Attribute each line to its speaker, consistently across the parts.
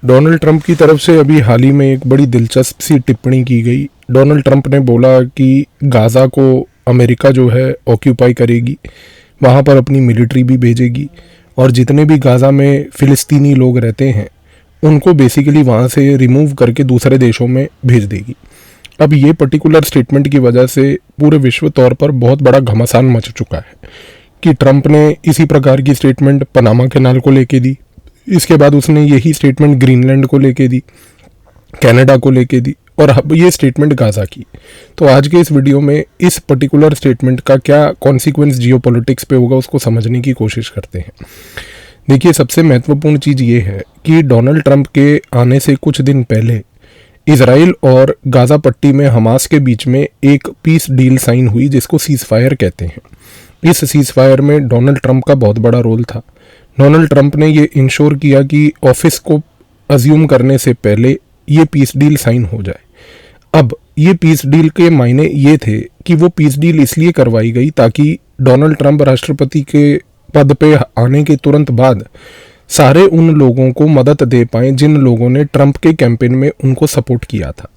Speaker 1: Donald Trump की तरफ से अभी हाल ही में एक बड़ी दिलचस्प सी टिप्पणी की गई। डोनाल्ड ट्रंप ने बोला कि गाज़ा को अमेरिका जो है ऑक्यूपाई करेगी, वहाँ पर अपनी मिलिट्री भी भेजेगी और जितने भी गाज़ा में फ़िलिस्तीनी लोग रहते हैं उनको बेसिकली वहाँ से रिमूव करके दूसरे देशों में भेज देगी। अब ये पर्टिकुलर स्टेटमेंट की वजह से पूरे विश्व तौर पर बहुत बड़ा घमासान मच चुका है कि ट्रंप ने इसी प्रकार की स्टेटमेंट पनामा कैनाल को लेके दी, इसके बाद उसने यही स्टेटमेंट ग्रीनलैंड को लेके दी, कनाडा को लेके दी और अब ये स्टेटमेंट गाज़ा की। तो आज के इस वीडियो में इस पर्टिकुलर स्टेटमेंट का क्या कॉन्सिक्वेंस जियोपॉलिटिक्स पे होगा उसको समझने की कोशिश करते हैं। देखिए, सबसे महत्वपूर्ण चीज़ ये है कि डोनाल्ड ट्रंप के आने से कुछ दिन पहले इजराइल और गाज़ा पट्टी में हमास के बीच में एक पीस डील साइन हुई जिसको सीज़ फायर कहते हैं। इस सीज़ फायर में डोनाल्ड ट्रंप का बहुत बड़ा रोल था। डोनाल्ड ट्रंप ने ये इंश्योर किया कि ऑफिस को अज्यूम करने से पहले ये पीस डील साइन हो जाए। अब ये पीस डील के मायने ये थे कि वो पीस डील इसलिए करवाई गई ताकि डोनाल्ड ट्रंप राष्ट्रपति के पद पे आने के तुरंत बाद सारे उन लोगों को मदद दे पाएँ जिन लोगों ने ट्रंप के कैंपेन में उनको सपोर्ट किया था।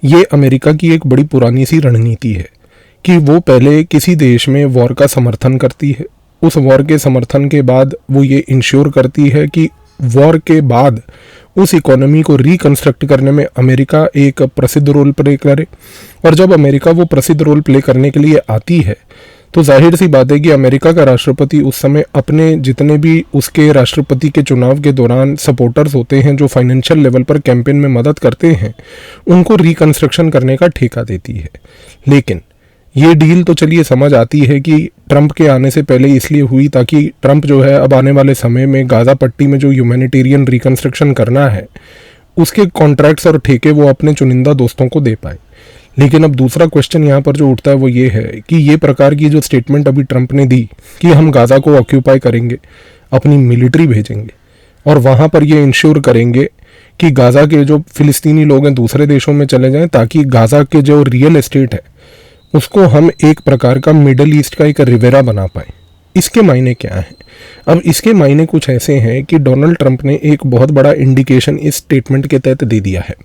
Speaker 1: ये अमेरिका की एक बड़ी पुरानी सी रणनीति है कि वो पहले किसी देश में वॉर का समर्थन करती है, उस वॉर के समर्थन के बाद वो ये इंश्योर करती है कि वॉर के बाद उस इकोनॉमी को रिकंस्ट्रक्ट करने में अमेरिका एक प्रसिद्ध रोल प्ले करे। और जब अमेरिका वो प्रसिद्ध रोल प्ले करने के लिए आती है तो जाहिर सी बात है कि अमेरिका का राष्ट्रपति उस समय अपने जितने भी उसके राष्ट्रपति के चुनाव के दौरान सपोर्टर्स होते हैं जो फाइनेंशियल लेवल पर कैंपेन में मदद करते हैं, उनको रिकंस्ट्रक्शन करने का ठेका देती है। लेकिन ये डील तो चलिए समझ आती है कि ट्रंप के आने से पहले इसलिए हुई ताकि ट्रंप जो है अब आने वाले समय में गाज़ा पट्टी में जो ह्यूमैनिटेरियन रिकंस्ट्रक्शन करना है उसके कॉन्ट्रैक्ट्स और ठेके वो अपने चुनिंदा दोस्तों को दे पाए। लेकिन अब दूसरा क्वेश्चन यहाँ पर जो उठता है वो ये है कि ये प्रकार की जो स्टेटमेंट अभी ट्रंप ने दी कि हम गाज़ा को ऑक्यूपाई करेंगे, अपनी मिलिट्री भेजेंगे और वहाँ पर ये इंश्योर करेंगे कि गाज़ा के जो फ़िलिस्तीनी लोग हैं दूसरे देशों में चले जाएं ताकि गाज़ा के जो रियल एस्टेट है उसको हम एक प्रकार का मिडल ईस्ट का एक रिवेरा बना पाए। इसके मायने क्या हैं? अब इसके मायने कुछ ऐसे हैं कि डोनाल्ड ट्रंप ने एक बहुत बड़ा इंडिकेशन इस स्टेटमेंट के तहत दे दिया है।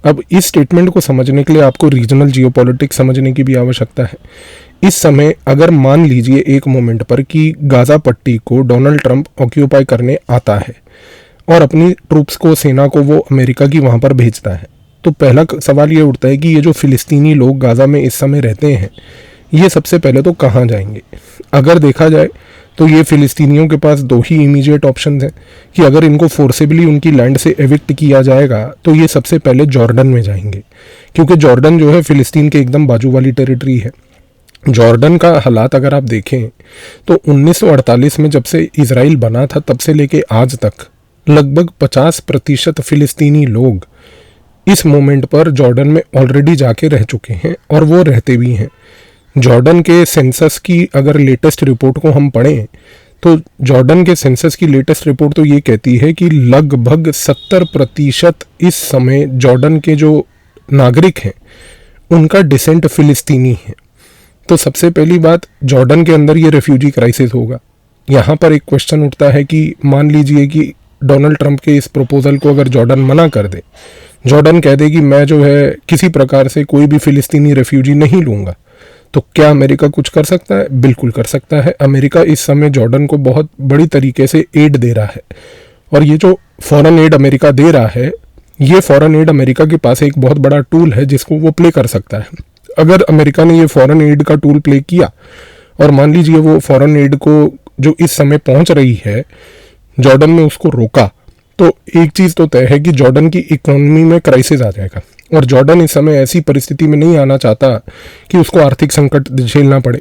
Speaker 1: अब इस स्टेटमेंट को समझने के लिए आपको रीजनल जियोपॉलिटिक्स समझने की भी आवश्यकता है। इस समय अगर मान लीजिए एक मोमेंट पर कि गाज़ा पट्टी को डोनाल्ड ट्रंप ऑक्यूपाई करने आता है और अपनी ट्रूप्स को, सेना को वो अमेरिका की वहाँ पर भेजता है, तो पहला सवाल ये उठता है कि ये जो फ़िलिस्तीनी लोग गाज़ा में इस समय रहते हैं ये सबसे पहले तो कहाँ जाएंगे। अगर देखा जाए तो ये फ़िलिस्तीनियों के पास दो ही इमीडिएट ऑप्शन हैं कि अगर इनको फोर्सेबली उनकी लैंड से एविक्ट किया जाएगा तो ये सबसे पहले जॉर्डन में जाएंगे, क्योंकि जॉर्डन जो है फ़िलिस्तीन के एकदम बाजू वाली टेरिटरी है। जॉर्डन का हालात अगर आप देखें तो 1948 में जब से इजराइल बना था तब से लेके आज तक लगभग 50% फ़िलिस्तीनी लोग इस मोमेंट पर जॉर्डन में ऑलरेडी जाके रह चुके हैं और वो रहते भी हैं। जॉर्डन के सेंसस की अगर लेटेस्ट रिपोर्ट को हम पढ़ें तो जॉर्डन के सेंसस की लेटेस्ट रिपोर्ट तो ये कहती है कि लगभग 70% इस समय जॉर्डन के जो नागरिक हैं उनका डिसेंट फ़िलिस्तीनी है। तो सबसे पहली बात, जॉर्डन के अंदर ये रेफ्यूजी क्राइसिस होगा। यहाँ पर एक क्वेश्चन उठता है कि मान लीजिए कि डोनाल्ड ट्रंप के इस प्रपोजल को अगर जॉर्डन मना कर दे, जॉर्डन कह दे कि मैं जो है किसी प्रकार से कोई भी फ़िलिस्तीनी रेफ्यूजी नहीं लूँगा, तो क्या अमेरिका कुछ कर सकता है? बिल्कुल कर सकता है। अमेरिका इस समय जॉर्डन को बहुत बड़ी तरीके से एड दे रहा है और ये जो फॉरेन एड अमेरिका दे रहा है, ये फॉरेन एड अमेरिका के पास एक बहुत बड़ा टूल है जिसको वो प्ले कर सकता है। अगर अमेरिका ने ये फॉरेन एड का टूल प्ले किया और मान लीजिए वो फॉरेन एड को जो इस समय पहुंच रही है जॉर्डन में उसको रोका, तो एक चीज़ तो तय है कि जॉर्डन की इकोनॉमी में क्राइसिस आ जाएगा और जॉर्डन इस समय ऐसी परिस्थिति में नहीं आना चाहता कि उसको आर्थिक संकट झेलना पड़े।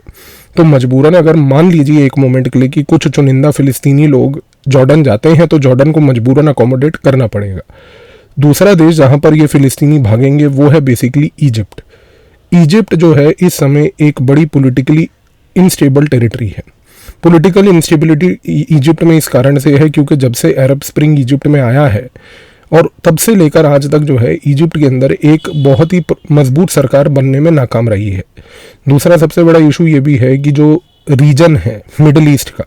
Speaker 1: तो मजबूरन अगर मान लीजिए एक मोमेंट के लिए कि कुछ चुनिंदा फ़िलिस्तीनी लोग जॉर्डन जाते हैं तो जॉर्डन को मजबूरन अकोमोडेट करना पड़ेगा। दूसरा देश जहाँ पर ये फ़िलिस्तीनी भागेंगे वो है बेसिकली इजिप्ट। इजिप्ट जो है इस समय एक बड़ी पॉलिटिकली इनस्टेबल टेरिटरी है। पॉलिटिकल इंस्टेबिलिटी इजिप्ट में इस कारण से है क्योंकि जब से अरब स्प्रिंग इजिप्ट में आया है और तब से लेकर आज तक जो है इजिप्ट के अंदर एक बहुत ही मजबूत सरकार बनने में नाकाम रही है। दूसरा सबसे बड़ा इशू ये भी है कि जो रीजन है मिडिल ईस्ट का,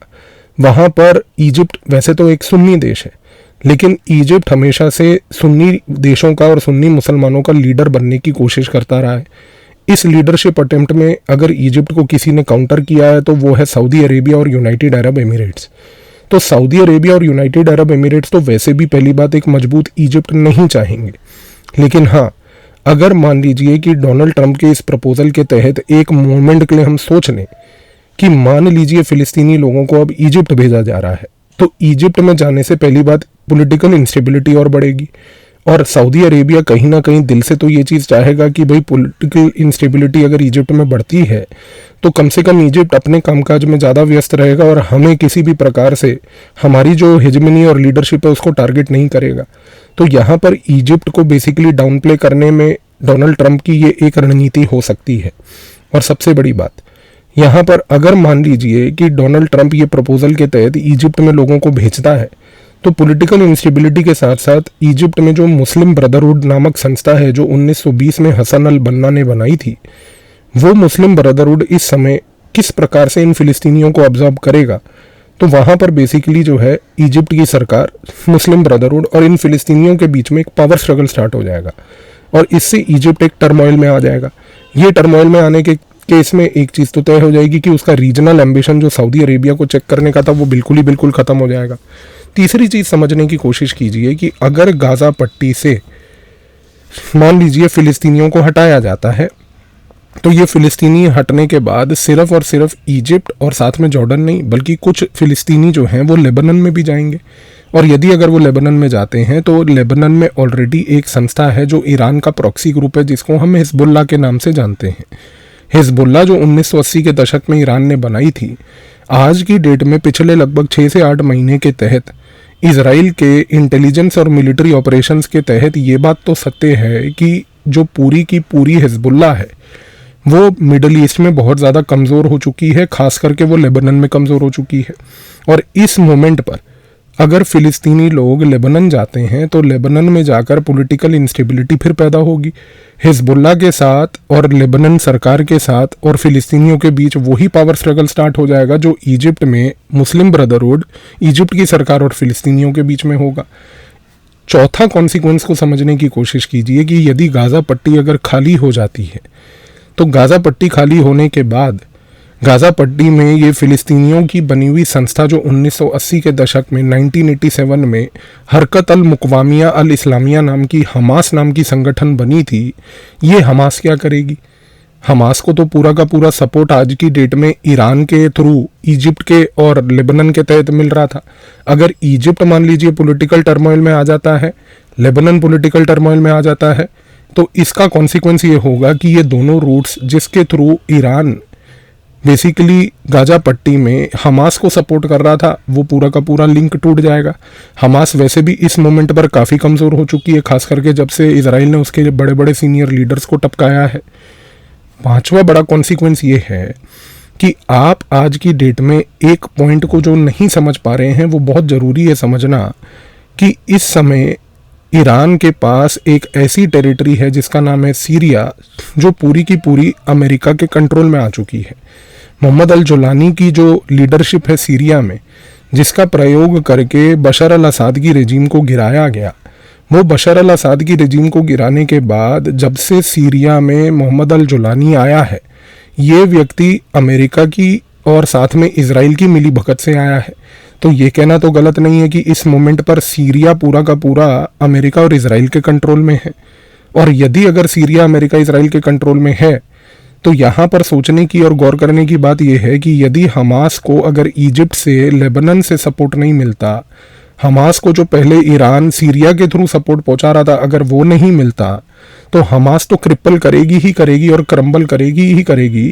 Speaker 1: वहाँ पर इजिप्ट वैसे तो एक सुन्नी देश है लेकिन इजिप्ट हमेशा से सुन्नी देशों का और सुन्नी मुसलमानों का लीडर बनने की कोशिश करता रहा है। इस लीडरशिप अटेम्प्ट में अगर इजिप्ट को किसी ने काउंटर किया है तो वो है सऊदी अरेबिया और यूनाइटेड अरब एमिरेट्स। तो सऊदी अरेबिया और यूनाइटेड अरब एमिरेट्स तो वैसे भी पहली बात एक मजबूत इजिप्ट नहीं चाहेंगे, लेकिन हाँ, अगर मान लीजिए कि डोनाल्ड ट्रंप के इस प्रपोजल के तहत एक मोमेंट के लिए हम सोच लें कि मान लीजिए फिलिस्तीनी लोगों को अब इजिप्ट भेजा जा रहा है, तो इजिप्ट में जाने से पहली बात पॉलिटिकल इंस्टेबिलिटी और बढ़ेगी, और सऊदी अरेबिया कहीं ना कहीं दिल से तो ये चीज़ चाहेगा कि भाई पॉलिटिकल इंस्टेबिलिटी अगर इजिप्ट में बढ़ती है तो कम से कम इजिप्ट अपने कामकाज में ज़्यादा व्यस्त रहेगा और हमें किसी भी प्रकार से हमारी जो हेजमनी और लीडरशिप है उसको टारगेट नहीं करेगा। तो यहाँ पर इजिप्ट को बेसिकली डाउन प्ले करने में डोनाल्ड ट्रंप की ये एक रणनीति हो सकती है। और सबसे बड़ी बात यहाँ पर, अगर मान लीजिए कि डोनाल्ड ट्रंप ये प्रपोजल के तहत इजिप्ट में लोगों को भेजता है तो पॉलिटिकल इंस्टेबिलिटी के साथ साथ इजिप्ट में जो मुस्लिम ब्रदरहुड नामक संस्था है जो 1920 में हसन अल बन्ना ने बनाई थी, वो मुस्लिम ब्रदरहुड इस समय किस प्रकार से इन फिलिस्तीनियों को ऑब्जर्व करेगा, तो वहाँ पर बेसिकली जो है इजिप्ट की सरकार, मुस्लिम ब्रदरहुड और इन फिलिस्तीनियों के बीच में एक पावर स्ट्रगल स्टार्ट हो जाएगा और इससे इजिप्ट एक टर्मोइल में आ जाएगा। ये टर्मोइल में आने के केस में एक चीज़ तो तय हो जाएगी कि उसका रीजनल एम्बिशन जो सऊदी अरेबिया को चेक करने का था वो बिल्कुल ही बिल्कुल ख़त्म हो जाएगा। तीसरी चीज़ समझने की कोशिश कीजिए कि अगर गाज़ा पट्टी से मान लीजिए फिलिस्तीनियों को हटाया जाता है तो ये फिलिस्तीनी हटने के बाद सिर्फ और सिर्फ इजिप्ट और साथ में जॉर्डन नहीं बल्कि कुछ फिलिस्तीनी जो हैं वो लेबनान में भी जाएंगे, और यदि अगर वो लेबनान में जाते हैं तो लेबनान में ऑलरेडी एक संस्था है जो ईरान का प्रॉक्सी ग्रुप है जिसको हम हिजबुल्लाह के नाम से जानते हैं। हिजबुल्लाह जो 1980 के दशक में ईरान ने बनाई थी, आज की डेट में पिछले लगभग 6 से 8 महीने के तहत इजराइल के इंटेलिजेंस और मिलिट्री ऑपरेशंस के तहत ये बात तो सत्य है कि जो पूरी की पूरी हिजबुल्लाह है वो मिडल ईस्ट में बहुत ज़्यादा कमज़ोर हो चुकी है, खास करके वो लेबनान में कमज़ोर हो चुकी है। और इस मोमेंट पर अगर फ़िलिस्तीनी लोग लेबनान जाते हैं तो लेबनान में जाकर पॉलिटिकल इंस्टेबिलिटी फिर पैदा होगी। हिजबुल्लाह के साथ और लेबनान सरकार के साथ और फ़िलिस्तीनियों के बीच वही पावर स्ट्रगल स्टार्ट हो जाएगा जो इजिप्ट में मुस्लिम ब्रदरहुड, इजिप्ट की सरकार और फ़िलिस्तीनियों के बीच में होगा। चौथा कॉन्सिक्वेंस को समझने की कोशिश कीजिए कि यदि गाज़ा पट्टी अगर खाली हो जाती है तो गाज़ा पट्टी खाली होने के बाद गाज़ा पट्टी में ये फ़िलिस्तीनियों की बनी हुई संस्था जो 1980 के दशक में 1987 में हरकत अल मुक़वामिया अल इस्लामिया नाम की हमास नाम की संगठन बनी थी, ये हमास क्या करेगी? हमास को तो पूरा का पूरा सपोर्ट आज की डेट में ईरान के थ्रू इजिप्ट के और लेबनान के तहत मिल रहा था। अगर इजिप्ट मान लीजिए पॉलिटिकल टर्मोइल में आ जाता है, लेबनान पॉलिटिकल टर्मोइल में आ जाता है, तो इसका कॉन्सिक्वेंस ये होगा कि ये दोनों रूट्स जिसके थ्रू ईरान बेसिकली गाज़ा पट्टी में हमास को सपोर्ट कर रहा था वो पूरा का पूरा लिंक टूट जाएगा। हमास वैसे भी इस मोमेंट पर काफ़ी कमज़ोर हो चुकी है, खास करके जब से इजराइल ने उसके बड़े बड़े सीनियर लीडर्स को टपकाया है। पांचवा बड़ा कॉन्सिक्वेंस ये है कि आप आज की डेट में एक पॉइंट को जो नहीं समझ पा रहे हैं वो बहुत ज़रूरी है समझना कि इस समय ईरान के पास एक ऐसी टेरिटरी है जिसका नाम है सीरिया, जो पूरी की पूरी अमेरिका के कंट्रोल में आ चुकी है। मोहम्मद अल जुलानी की जो लीडरशिप है सीरिया में, जिसका प्रयोग करके बशर अल असद की रेजिम को गिराया गया, वो बशर अल असद की रेजिम को गिराने के बाद जब से सीरिया में मोहम्मद अल जुलानी आया है, ये व्यक्ति अमेरिका की और साथ में इजराइल की मिली भगत से आया है। तो ये कहना तो गलत नहीं है कि इस मोमेंट पर सीरिया पूरा का पूरा अमेरिका और इजराइल के कंट्रोल में है। और यदि अगर सीरिया अमेरिका इजराइल के कंट्रोल में है तो यहाँ पर सोचने की और गौर करने की बात यह है कि यदि हमास को अगर इजिप्ट से, लेबनान से सपोर्ट नहीं मिलता, हमास को जो पहले ईरान सीरिया के थ्रू सपोर्ट पहुंचा रहा था अगर वो नहीं मिलता, तो हमास तो क्रिपल करेगी ही करेगी और क्रम्बल करेगी ही करेगी।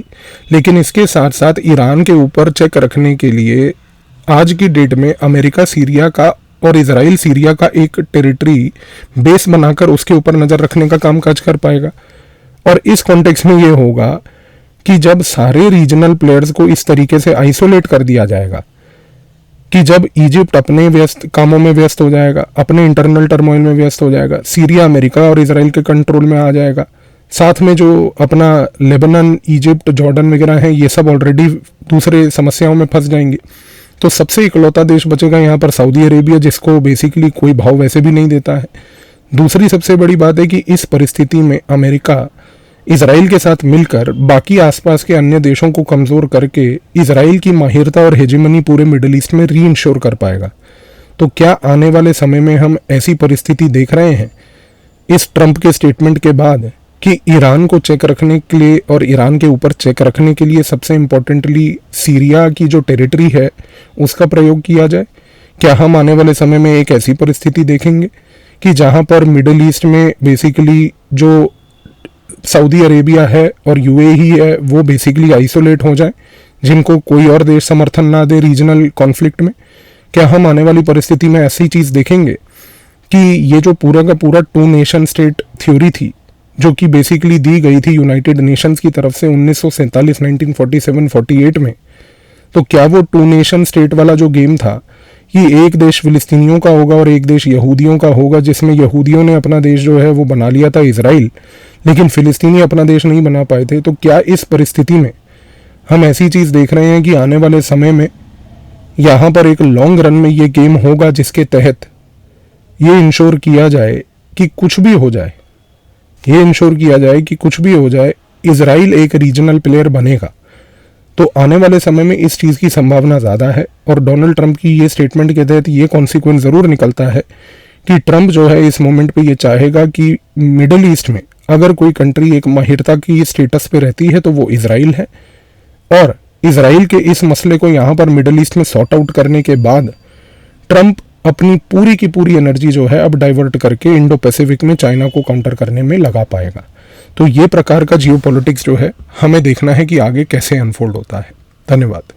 Speaker 1: लेकिन इसके साथ साथ ईरान के ऊपर चेक रखने के लिए आज की डेट में अमेरिका सीरिया का और इजराइल सीरिया का एक टेरिटरी बेस बनाकर उसके ऊपर नज़र रखने का काम काज कर पाएगा। और इस कॉन्टेक्स्ट में ये होगा कि जब सारे रीजनल प्लेयर्स को इस तरीके से आइसोलेट कर दिया जाएगा कि जब इजिप्ट अपने व्यस्त कामों में व्यस्त हो जाएगा, अपने इंटरनल टर्मोइल में व्यस्त हो जाएगा, सीरिया अमेरिका और इजराइल के कंट्रोल में आ जाएगा, साथ में जो अपना लेबनान, इजिप्ट, जॉर्डन वगैरह हैं ये सब ऑलरेडी दूसरे समस्याओं में फंस जाएंगे। तो सबसे इकलौता देश बचेगा यहाँ पर सऊदी अरेबिया, जिसको बेसिकली कोई भाव वैसे भी नहीं देता है। दूसरी सबसे बड़ी बात है कि इस परिस्थिति में अमेरिका इजराइल के साथ मिलकर बाकी आसपास के अन्य देशों को कमज़ोर करके इजराइल की माहिरता और हेजेमनी पूरे मिडल ईस्ट में री इंश्योर कर पाएगा। तो क्या आने वाले समय में हम ऐसी परिस्थिति देख रहे हैं इस ट्रंप के स्टेटमेंट के बाद कि ईरान को चेक रखने के लिए और ईरान के ऊपर चेक रखने के लिए सबसे इम्पोर्टेंटली सीरिया की जो टेरिटरी है उसका प्रयोग किया जाए? क्या हम आने वाले समय में एक ऐसी परिस्थिति देखेंगे कि जहां पर मिडल ईस्ट में बेसिकली जो सऊदी अरेबिया है और यूएई है वो बेसिकली आइसोलेट हो जाए, जिनको कोई और देश समर्थन ना दे रीजनल कॉन्फ्लिक्ट में? क्या हम आने वाली परिस्थिति में ऐसी चीज़ देखेंगे कि ये जो पूरा का पूरा 2 नेशन स्टेट थ्योरी थी जो कि बेसिकली दी गई थी यूनाइटेड नेशंस की तरफ से 1947, 1947, 48 में, तो क्या वो 2 नेशन स्टेट वाला जो गेम था कि एक देश फिलिस्तीनियों का होगा और एक देश यहूदियों का होगा, जिसमें यहूदियों ने अपना देश जो है वो बना लिया था इजराइल, लेकिन फिलिस्तीनी अपना देश नहीं बना पाए थे? तो क्या इस परिस्थिति में हम ऐसी चीज़ देख रहे हैं कि आने वाले समय में यहाँ पर एक लॉन्ग रन में ये गेम होगा जिसके तहत ये इंश्योर किया जाए कि कुछ भी हो जाए, ये इंश्योर किया जाए कि कुछ भी हो जाए इजराइल एक रीजनल प्लेयर बनेगा? तो आने वाले समय में इस चीज़ की संभावना ज़्यादा है और डोनाल्ड ट्रंप की ये स्टेटमेंट के तहत ये कॉन्सिक्वेंस ज़रूर निकलता है कि ट्रंप जो है इस मोमेंट पे ये चाहेगा कि मिडल ईस्ट में अगर कोई कंट्री एक माहिरता की स्टेटस पे रहती है तो वो इजराइल है, और इजराइल के इस मसले को यहाँ पर मिडल ईस्ट में सॉर्ट आउट करने के बाद ट्रंप अपनी पूरी की पूरी एनर्जी जो है अब डाइवर्ट करके इंडो पैसिफिक में चाइना को काउंटर करने में लगा पाएगा। तो ये प्रकार का जियोपॉलिटिक्स जो है हमें देखना है कि आगे कैसे अनफोल्ड होता है। धन्यवाद।